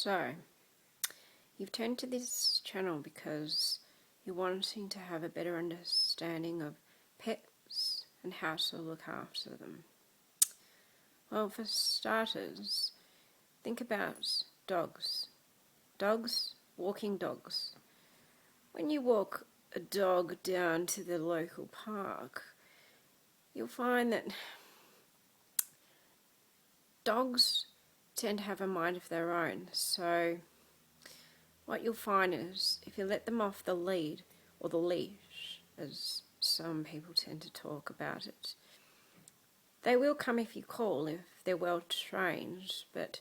So, you've turned to this channel because you're wanting to have a better understanding of pets and how to look after them. Well, for starters, think about dogs. Walking dogs. When you walk a dog down to the local park, you'll find that dogs tend to have a mind of their own. So what you'll find is if you let them off the lead or the leash, as some people tend to talk about it, they will come if you call, if they're well trained, but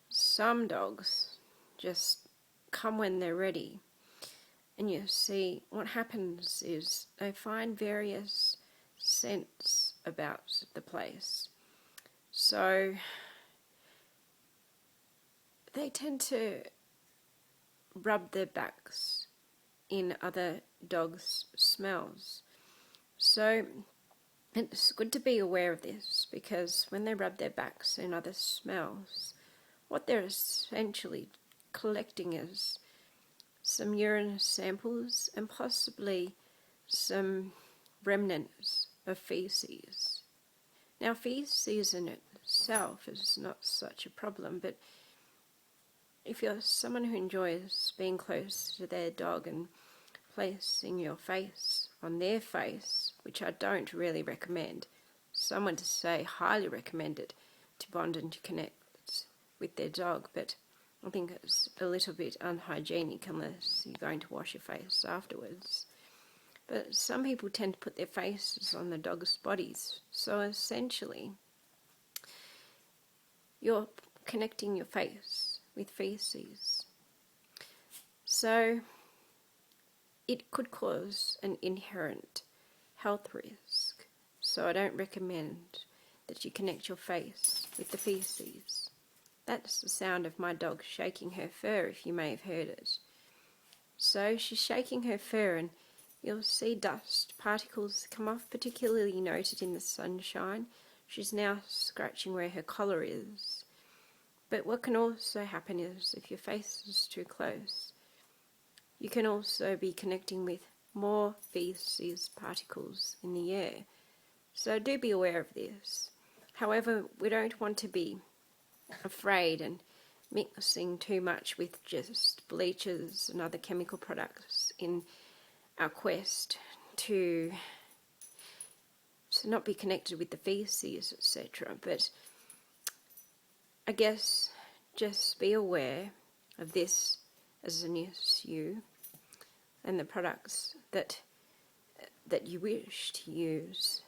some dogs just come when they're ready. And you see, what happens is they find various scents about the place. So they tend to rub their backs in other dogs' smells. So it's good to be aware of this, because when they rub their backs in other smells, what they're essentially collecting is some urine samples and possibly some remnants of faeces. Now, faeces in itself is not such a problem, but if you're someone who enjoys being close to their dog and placing your face on their face, which I don't really recommend, some would say highly recommend it to bond and to connect with their dog, but I think it's a little bit unhygienic unless you're going to wash your face afterwards. But some people tend to put their faces on the dog's bodies, so essentially you're connecting your face with faeces. So it could cause an inherent health risk. So I don't recommend that you connect your face with the faeces. That's the sound of my dog shaking her fur, if you may have heard it. So she's shaking her fur and you'll see dust particles come off, particularly noted in the sunshine. She's now scratching where her collar is. But what can also happen is if your face is too close, you can also be connecting with more faeces particles in the air. So do be aware of this. However, we don't want to be afraid and mixing too much with just bleaches and other chemical products in our quest to not be connected with the faeces, etc. But I guess just be aware of this as an issue and the products that you wish to use.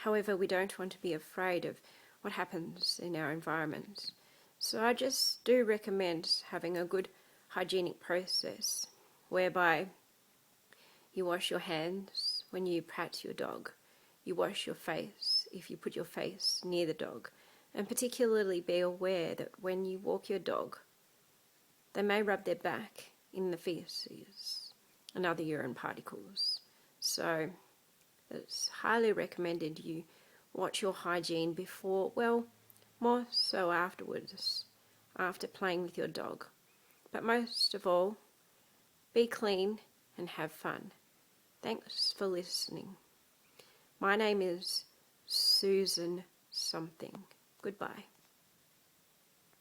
However, we don't want to be afraid of what happens in our environment. So I just do recommend having a good hygienic process whereby you wash your hands when you pat your dog, you wash your face if you put your face near the dog, and particularly be aware that when you walk your dog, they may rub their back in the faeces and other urine particles. So it's highly recommended you watch your hygiene before, well, more so afterwards, after playing with your dog. But most of all, be clean and have fun. Thanks for listening. My name is Susan something. Goodbye.